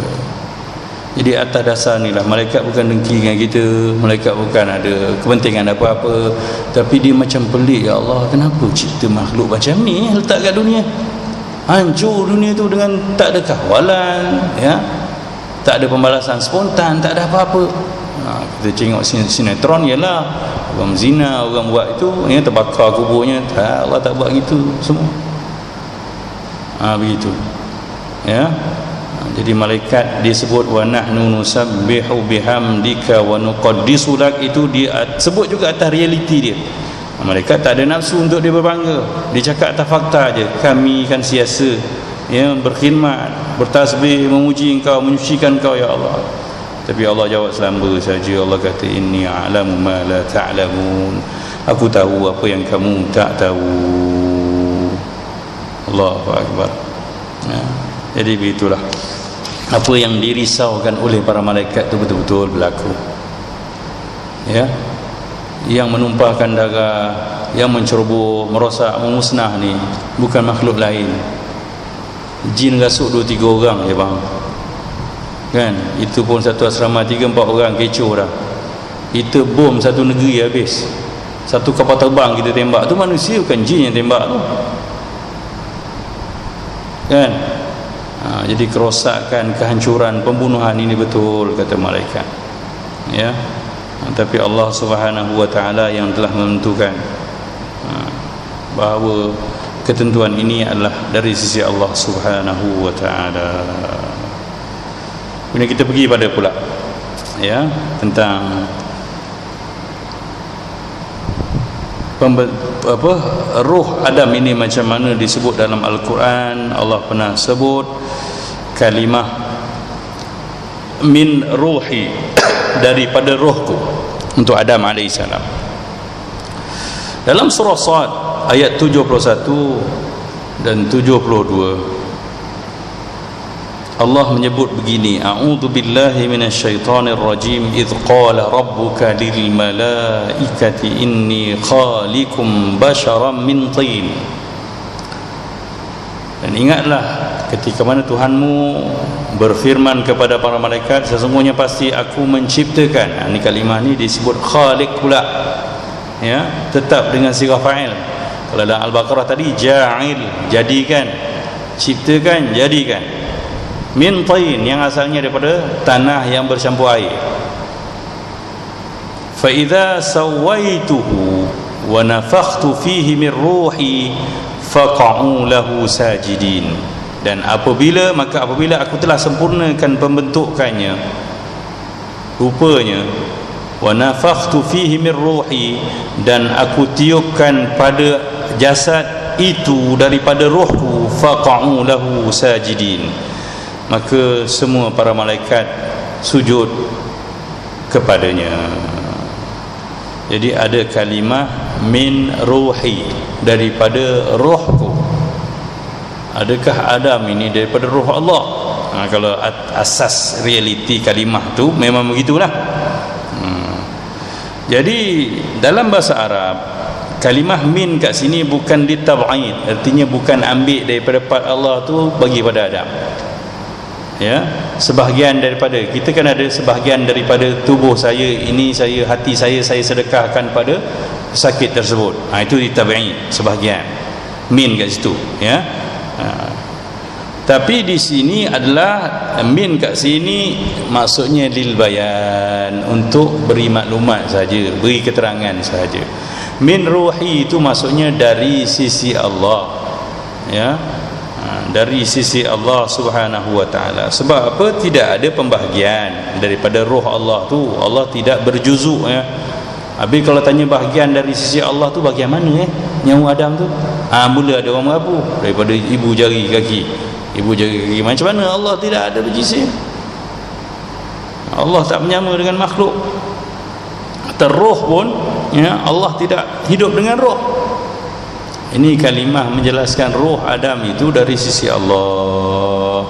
Jadi atas dasar ni lah, malaikat bukan dengki dengan kita, malaikat bukan ada kepentingan apa-apa, tapi dia macam pelik. Ya Allah, kenapa cipta makhluk macam ni letak kat dunia? Hancur dunia tu dengan tak ada kawalan, ya, tak ada pembalasan spontan, tak ada apa-apa. Kita tengok sinetron, ialah orang zina, orang buat itu, ya, terbakar kuburnya. Allah tak buat gitu semua. Begitu, ya. Jadi malaikat disebut wa nahnu nusabbihu bihamdika wa nuqaddisu lak, itu dia sebut juga atas realiti dia. Malaikat tak ada nafsu untuk dia berbangga, dia cakap atas fakta aje. Kami kan siasa, ya, berkhidmat, bertasbih, memuji engkau, menyucikan engkau ya Allah. Tapi Allah jawab selamba saja. Allah kata inni a'lamu ma la ta'lamun, aku tahu apa yang kamu tak tahu. Allahu akbar. Ya. Jadi begitulah, apa yang dirisaukan oleh para malaikat itu betul-betul berlaku, ya. Yang menumpahkan darah, yang menceroboh, merosak, memusnah ni bukan makhluk lain. Jin rasuk 2-3 orang je bang, kan? Itu pun satu asrama 3-4 orang kecoh dah. Kita bom satu negeri habis, satu kapal terbang kita tembak, tu manusia bukan jin yang tembak tu, kan? Jadi kerosakan, kehancuran, pembunuhan ini betul kata malaikat, ya. Tapi Allah Subhanahu wa taala yang telah menentukan bahawa ketentuan ini adalah dari sisi Allah Subhanahu wa taala. Kemudian kita pergi pada pula, ya, tentang ruh Adam ini macam mana disebut dalam Al-Quran. Allah pernah sebut kalimah min ruhi, daripada rohku, untuk Adam AS. Dalam surah Sad ayat 71 dan 72 Allah menyebut begini, a'udzu billahi minasyaitonir rajim, idz qala rabbuka lil malaikati inni khaliqum basharan min tin. Dan ingatlah ketika mana Tuhanmu berfirman kepada para malaikat, sesungguhnya pasti aku menciptakan. Ini kalimah ni disebut khaliq pula, ya, tetap dengan sirah fa'il. Kalau dalam Al-Baqarah tadi ja'il, jadikan, ciptakan, jadikan. Min tain, yang asalnya daripada tanah yang bercampur air. Fa idza sawaituhu wa nafakhtu fihi min ruhi faqa'u lahu sajidin. Dan apabila aku telah sempurnakan pembentukannya, rupanya wa nafakhtu fihi min ruhi, dan aku tiupkan pada jasad itu daripada rohku, faqa'u lahu sajidin, maka semua para malaikat sujud kepadanya. Jadi ada kalimah min ruhi, daripada rohku. Adakah Adam ini daripada roh Allah? Kalau asas realiti kalimah tu memang begitulah. Jadi dalam bahasa Arab, kalimah min kat sini bukan ditab'id, artinya bukan ambil daripada part Allah tu bagi pada Adam, ya. Sebahagian daripada, kita kan ada sebahagian daripada tubuh saya ini, hati saya sedekahkan pada sakit tersebut. Itu ditab'id, sebahagian min kat situ, ya. Tapi di sini adalah min kat sini maksudnya lil bayan, untuk beri maklumat saja, beri keterangan saja. Min ruhi itu maksudnya dari sisi Allah, ya, dari sisi Allah Subhanahu wa taala. Sebab apa? Tidak ada pembahagian daripada roh Allah tu. Allah tidak berjuzuk, ya. Habis kalau tanya bahagian dari sisi Allah tu bahagian mana, nyawa Adam tu? Mula ada orang merapu daripada ibu jari kaki. Ibu jari kaki, macam mana Allah tidak ada berjisim? Allah tak menyama dengan makhluk. Terroh pun, ya, Allah tidak hidup dengan roh. Ini kalimah menjelaskan roh Adam itu dari sisi Allah.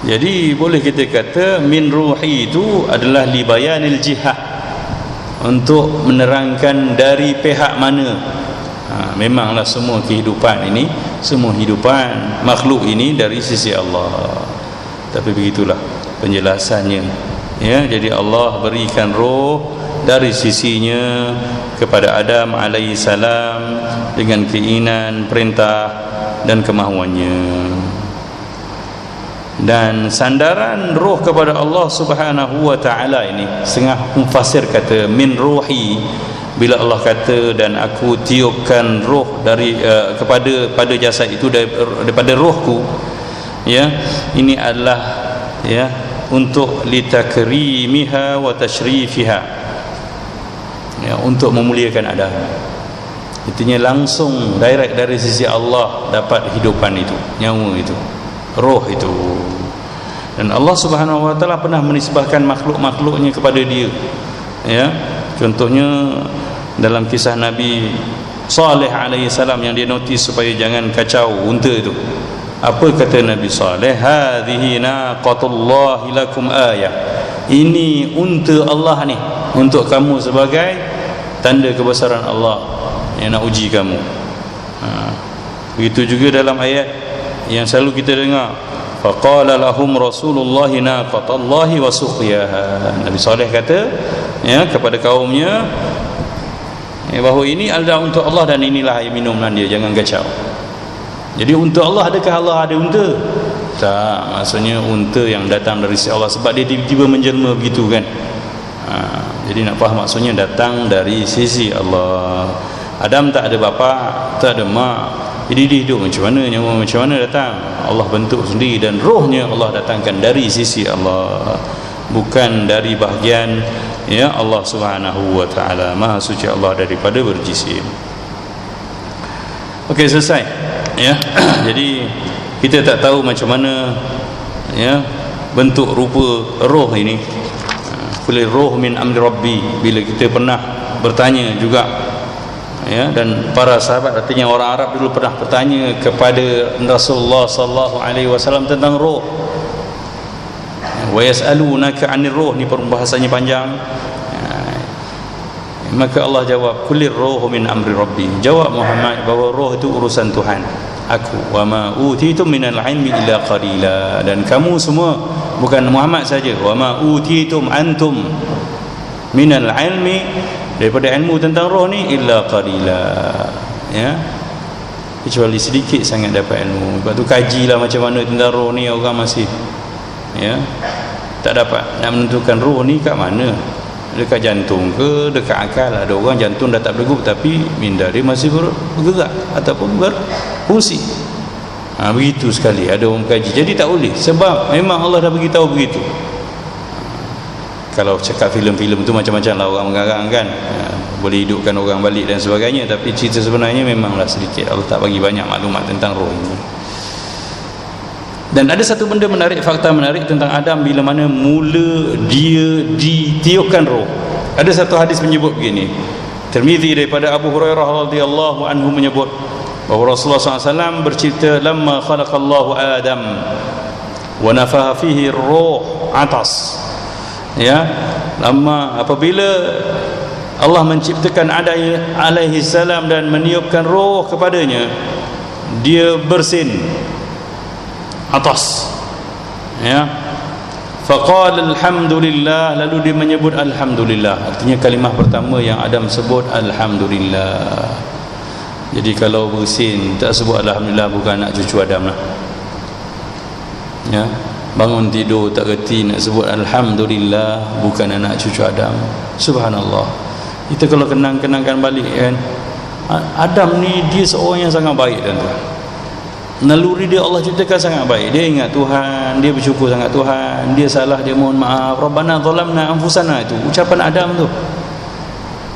Jadi boleh kita kata min ruhi itu adalah li bayanil jihah, untuk menerangkan dari pihak mana. Memanglah semua kehidupan ini semua hidupan makhluk ini dari sisi Allah. Tapi begitulah penjelasannya, ya. Jadi Allah berikan roh dari sisinya kepada Adam alaihissalam dengan keinginan, perintah dan kemahuannya. Dan sandaran roh kepada Allah Subhanahu wa taala ini, setengah mufassir kata min ruhi, bila Allah kata dan aku tiupkan roh dari pada jasad itu daripada rohku, ya, ini adalah, ya, untuk litakrimiha wa tashrifiha, ya, untuk memuliakan Adam. Intinya langsung direct dari sisi Allah dapat hidupan itu, nyawa itu, roh itu. Dan Allah Subhanahu wa taala pernah menisbahkan makhluk-makhluknya kepada dia, ya. Contohnya dalam kisah Nabi Saleh alaihi salam yang dia notis supaya jangan kacau unta itu. Apa kata Nabi Saleh? Hadhihi naqatullahi lakum ayah. Ini unta Allah ni untuk kamu sebagai tanda kebesaran Allah yang nak uji kamu. Begitu juga dalam ayat yang selalu kita dengar, faqala lahum rasulullah naqatallahi wa suqiyaha. Nabi Saleh kata, ya, kepada kaumnya, ya, bahawa ini adalah untuk Allah dan inilah air minuman dia, jangan kacau. Jadi untuk Allah, adakah Allah ada unta? Tak, maksudnya unta yang datang dari sisi Allah, sebab dia tiba-tiba menjelma begitu kan. Jadi nak faham maksudnya datang dari sisi Allah. Adam tak ada bapa, tak ada mak, jadi dia hidup macam mana, nyawa macam mana datang? Allah bentuk sendiri, dan rohnya Allah datangkan dari sisi Allah, bukan dari bahagian, ya, Allah Subhanahu wa taala. Maha suci Allah daripada berjisim. Okey, selesai, ya. Jadi kita tak tahu macam mana, ya, bentuk rupa roh ini. Kulli roh min amri rabbi. Bila kita pernah bertanya juga, ya, dan para sahabat, artinya orang Arab dulu pernah bertanya kepada Rasulullah sallallahu alaihi wasallam tentang roh. Wa yas'alunaka 'anil ruh, ni perbahasannya panjang. Maka Allah jawab, kullir ruhu min amri rabbi. Jawab Muhammad bahawa roh itu urusan Tuhan aku. Wa ma utitum minal ilmi illa qalila. Dan kamu semua, bukan Muhammad saja, wa ma utitum antum minal ilmi, daripada ilmu tentang roh ni, illa qalila, ya, kecuali sedikit sangat dapat ilmu. Sebab tu kajilah macam mana tentang roh ni, orang masih, ya, tak dapat nak menentukan roh ni kat mana, dekat jantung ke dekat akal. Ada orang jantung dah tak berdegup tapi minda dia masih bergerak ataupun berfungsi. Begitu sekali ada orang kaji. Jadi tak boleh, sebab memang Allah dah beritahu begitu. Kalau cakap filem-filem tu macam-macam lah orang mengarang kan, boleh hidupkan orang balik dan sebagainya, tapi cerita sebenarnya memanglah sedikit. Allah tak bagi banyak maklumat tentang roh ini. Dan ada satu benda menarik, fakta menarik tentang Adam bila mana mula dia ditiupkan roh. Ada satu hadis menyebut begini, Tirmizi daripada Abu Hurairah radhiyallahu anhu menyebut bahawa Rasulullah SAW bercerita, lamma khalaqallahu Adam wa nafaha fihi ruh atas, ya, lama apabila Allah menciptakan Adam alaihi salam dan meniupkan roh kepadanya, dia bersin atas, ya, faqala alhamdulillah, lalu dia menyebut alhamdulillah. Artinya kalimah pertama yang Adam sebut alhamdulillah. Jadi kalau bersin tak sebut alhamdulillah, bukan anak cucu Adam lah, ya. Bangun tidur tak reti nak sebut alhamdulillah, bukan anak cucu Adam. Subhanallah. Kita kalau kenang-kenangkan balik kan, Adam ni dia seorang yang sangat baik, tuan-tuan. Naluri dia Allah ciptakan sangat baik. Dia ingat Tuhan, dia bersyukur sangat Tuhan, dia salah dia mohon maaf. Rabbana zalamna anfusana, itu ucapan Adam tu,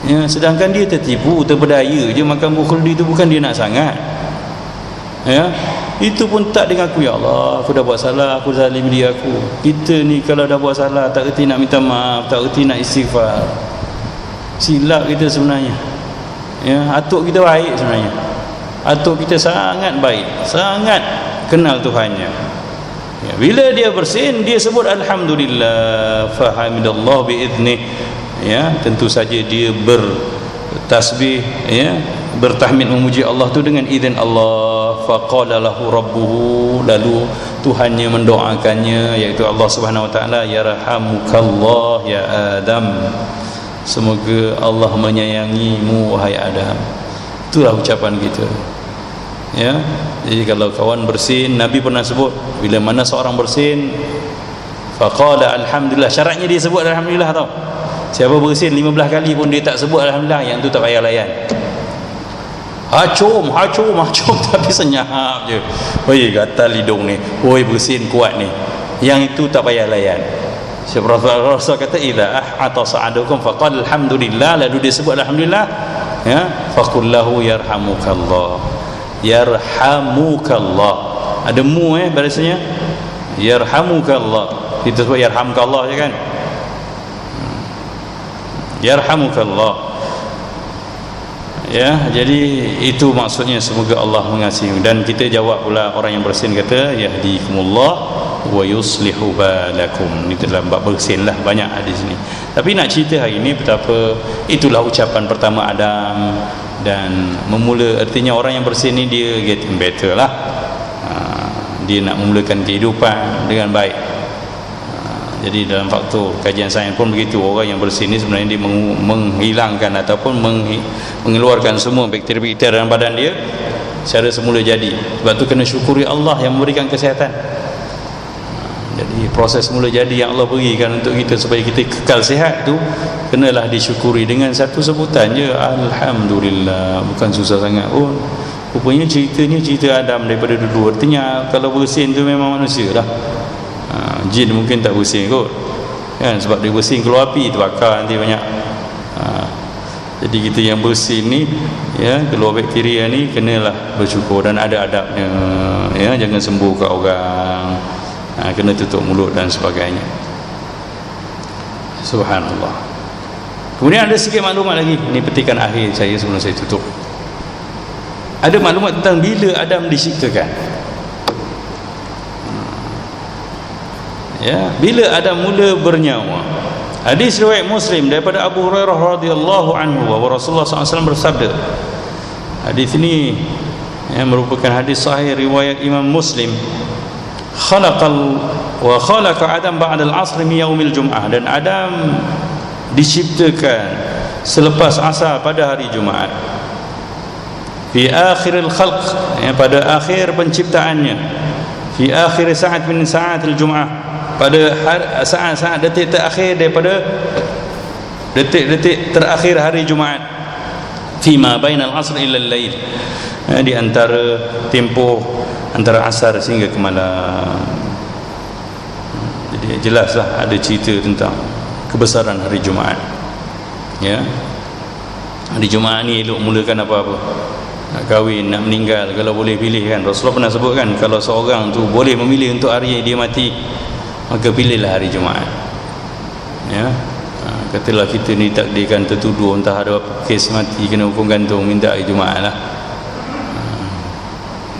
ya. Sedangkan dia tertipu, terpedaya je makan buah khuldi, itu bukan dia nak sangat, ya. Itu pun tak dengaku, ya Allah aku dah buat salah, aku zalim diri aku. Kita ni kalau dah buat salah tak reti nak minta maaf, tak reti nak istighfar. Silap kita sebenarnya, ya. Atuk kita baik sebenarnya, atuk kita sangat baik, sangat kenal Tuhannya, ya. Bila dia bersin, dia sebut alhamdulillah, fahamidallah biiznih, ya. Tentu saja dia bertasbih, ya, bertahmid memuji Allah tu dengan izin Allah. faqala lahu rabbuhu, lalu Tuhannya mendoakannya, iaitu Allah Subhanahu wa taala, yarhamukallah ya Adam, semoga Allah menyayangimu wahai Adam. Itulah ucapan kita, ya. Jadi kalau kawan bersin, Nabi pernah sebut bila mana seorang bersin faqala alhamdulillah, syaratnya dia sebut alhamdulillah tau. Siapa bersin 15 kali pun dia tak sebut alhamdulillah, yang tu tak payah layan. Hacum tapi senyap je. Oi, gatal hidung ni. Oi, bersin kuat ni. Yang itu tak payah layan. Sebab Rasul kata idza atasa ahadukum faqala alhamdulillah, lalu dia sebut alhamdulillah, ya, faqul lahu yarhamukallah. Yarhamukallah. Ada mu bahasanya. Yarhamukallah. Kita sebut yarhamkallah je kan. Yarhamukallah. Ya, jadi itu maksudnya, semoga Allah mengasihi. Dan kita jawab pula orang yang bersin kata yahdikumullah wa yuslihu balakum. Ini dalam bab bersin lah, banyak hadis ni. Tapi nak cerita hari ini betapa itulah ucapan pertama Adam, dan memula, artinya orang yang bersin ni dia getting better lah. Dia nak memulakan kehidupan dengan baik. Jadi dalam faktor kajian sains pun begitu, orang yang bersin ni sebenarnya dia menghilangkan ataupun mengeluarkan semua bakteri-bakteri dalam badan dia secara semula jadi. Sebab tu kena syukuri Allah yang memberikan kesihatan. Jadi proses semula jadi yang Allah berikan untuk kita supaya kita kekal sihat tu kenalah disyukuri dengan satu sebutan je, alhamdulillah. Bukan susah sangat pun. Rupanya ceritanya cerita Adam daripada dulu. Artinya kalau bersin tu memang manusia lah. Jin mungkin tak bersin kot kan, sebab dia bersin keluar api terbakar nanti banyak. Jadi kita yang bersin ni, ya, keluar bakteria ni kenalah bersyukur dan ada adabnya, ya, jangan sembuh kat orang, kena tutup mulut dan sebagainya. Subhanallah. Kemudian ada sikit maklumat lagi, ini petikan akhir saya sebelum saya tutup. Ada maklumat tentang bila Adam diciptakan. Ya, bila Adam mula bernyawa. Hadis riwayat Muslim daripada Abu Hurairah radhiyallahu anhu bahwa Rasulullah SAW bersabda. Hadis ini merupakan hadis sahih riwayat Imam Muslim. Khalaqa Adam ba'da al-'asr min yaumil jum'ah, dan Adam diciptakan selepas asar pada hari Jumaat. Fi akhiril khalq, pada akhir penciptaannya. Fi akhir sa'at min sa'atil jum'ah, pada saat-saat detik terakhir daripada detik-detik terakhir hari Jumaat. Fima bainal asr ila al-lail, di antara tempoh antara asar sehingga ke malam. Jadi jelaslah ada cerita tentang kebesaran hari Jumaat. Ya, hari Jumaat ni elok mulakan apa-apa, nak kahwin, nak meninggal, kalau boleh pilih kan. Rasulullah pernah sebut kan, kalau seorang tu boleh memilih untuk hari dia mati, maka pilihlah hari Jumaat. Ya, katalah kita ni takdirkan tertuduh entah ada kes mati kena hukum gantung, minta hari Jumaat lah.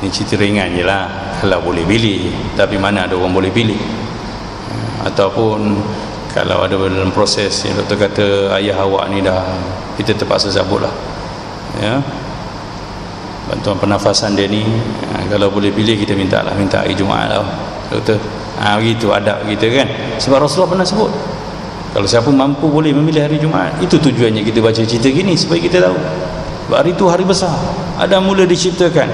Ini cerita ringan je lah kalau boleh pilih, tapi mana ada orang boleh pilih. Ataupun kalau ada dalam proses yang doktor kata ayah awak ni dah, kita terpaksa cabut lah, ya, bantuan pernafasan dia ni, kalau boleh pilih kita minta hari Jumaat lah doktor. Begitu adab kita kan. Sebab Rasulullah pernah sebut kalau siapa mampu boleh memilih hari Jumaat. Itu tujuannya kita baca cerita gini, supaya kita tahu sebab hari itu hari besar, Adam mula diciptakan.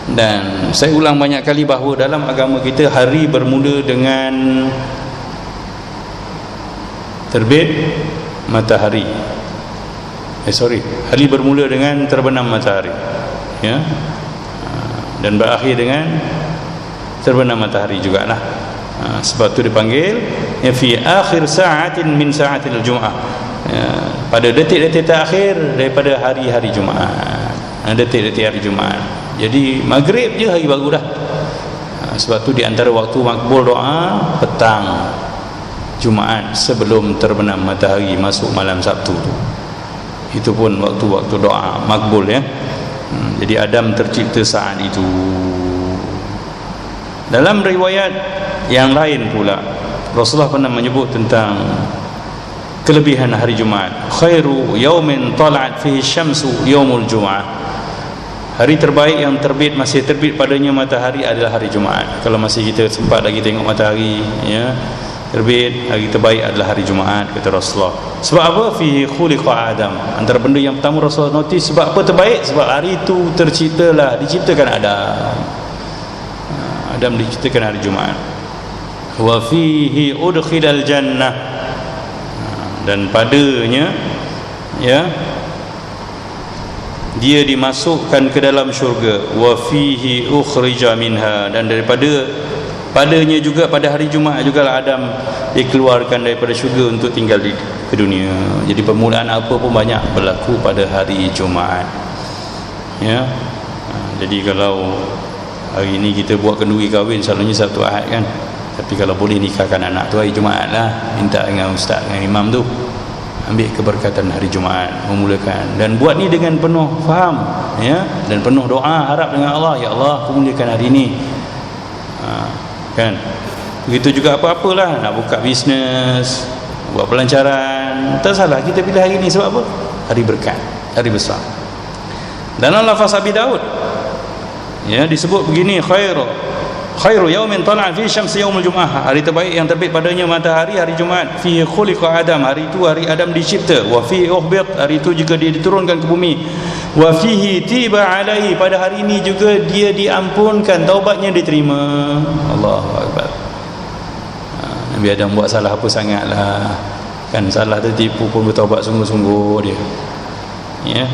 Dan saya ulang banyak kali bahawa dalam agama kita hari bermula dengan terbit matahari. Hari bermula dengan terbenam matahari, ya, dan berakhir dengan terbenam matahari jugalah. Sebab tu dipanggil fi akhir sa'atin min sa'atil jum'ah, pada detik-detik terakhir daripada hari-hari Jumaat, detik-detik hari Jumaat. Jadi maghrib je hari baru dah. Sebab tu di antara waktu makbul doa petang Jumaat sebelum terbenam matahari masuk malam Sabtu tu. Itu pun waktu-waktu doa makbul, ya. Jadi Adam tercipta saat itu. Dalam riwayat yang lain pula Rasulullah pernah menyebut tentang kelebihan hari Jumaat. Khairu yaumin tala'at fihi syamsu yaumul Jum'ah. Hari terbaik yang terbit, masih terbit padanya matahari adalah hari Jumaat. Kalau masih kita sempat lagi tengok matahari, ya, terbit, hari terbaik adalah hari Jumaat, kata Rasulullah. Sebab apa? Fihi khuliqa Adam. Antara benda yang pertama Rasulullah notis, sebab apa terbaik? Sebab hari itu diciptakan Adam diciptakan hari Jumaat. Wa fihi udkhilal jannah. Dan padanya, ya, dia dimasukkan ke dalam syurga. Wa fihi ukhrija minha. Dan padanya juga, pada hari Jumaat jugalah Adam dikeluarkan daripada syurga untuk tinggal ke dunia. Jadi permulaan apa pun banyak berlaku pada hari Jumaat, ya. Jadi kalau hari ini kita buat kenduri kahwin, selalunya Sabtu Ahad kan. Tapi kalau boleh nikahkan anak tu hari Jumaat lah, minta dengan ustaz, dengan imam tu, ambil keberkatan hari Jumaat, memulakan. Dan buat ni dengan penuh faham, ya, dan penuh doa, harap dengan Allah, ya Allah, aku mulakan hari ni, kan. Begitu juga apa-apalah, nak buka bisnes, buat pelancaran, tak salah kita pilih hari ni. Sebab apa? Hari berkat, hari besar. Dan lafaz Abi Daud, ya, disebut begini, khairu yaumin tala'a fi syamsi yaumul jum'ah. Hari terbaik yang terbit padanya matahari, hari Jumaat. Fi khuliqa Adam. Hari itu hari Adam dicipta. Wa fi uhbit. Hari itu juga dia diturunkan ke bumi. Wa fihi tiba alaihi. Pada hari ini juga dia diampunkan, taubatnya diterima. Allahu akbar. Nabi Adam buat salah apa sangatlah, kan. Salah tertipu pun bertaubat sungguh-sungguh dia, ya.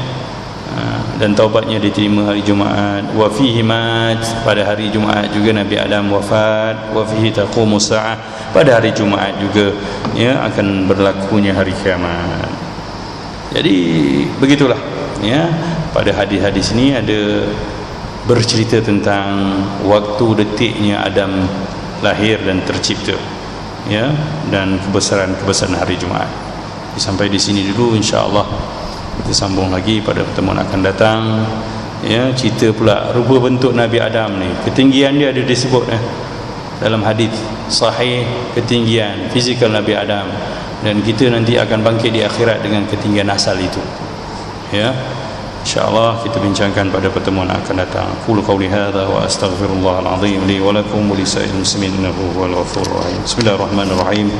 Dan taubatnya diterima hari Jumaat. Wa fihi mat. Pada hari Jumaat juga Nabi Adam wafat. Wa fihi taqumus saah. Pada hari Jumaat juga, ya, akan berlakunya hari kiamat. Jadi begitulah, ya. Pada hadis-hadis ini ada bercerita tentang waktu detiknya Adam lahir dan tercipta, ya, dan kebesaran hari Jumaat. Sampai di sini dulu, insya-Allah. Kita sambung lagi pada pertemuan akan datang, ya. Cerita pula rupa bentuk Nabi Adam ni, ketinggian dia ada disebut, dalam hadis sahih, ketinggian fizikal Nabi Adam. Dan kita nanti akan bangkit di akhirat dengan ketinggian asal itu, ya. InsyaAllah kita bincangkan pada pertemuan akan datang. Qulu qawli hadha wa astaghfirullahal azim li wa lakum wa lisa'il muslimin innahu huwal ghafurur rahim. Bismillahirrahmanirrahim.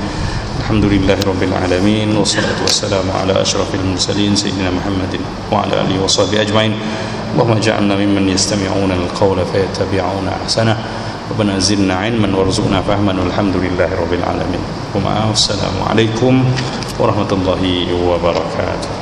Alhamdulillahirabbil alamin wassalatu wassalamu ala asyrafil mursalin sayyidina Muhammadin wa ala alihi washabbihi ajmain. Allahumma ij'alna mimman yastami'una al-qawla fayattabi'una ahsanah. Rabbana zidna 'ilman warzuqna fahman walhamdulillahirabbil alamin. Wa assalamu alaikum warahmatullahi wabarakatuh.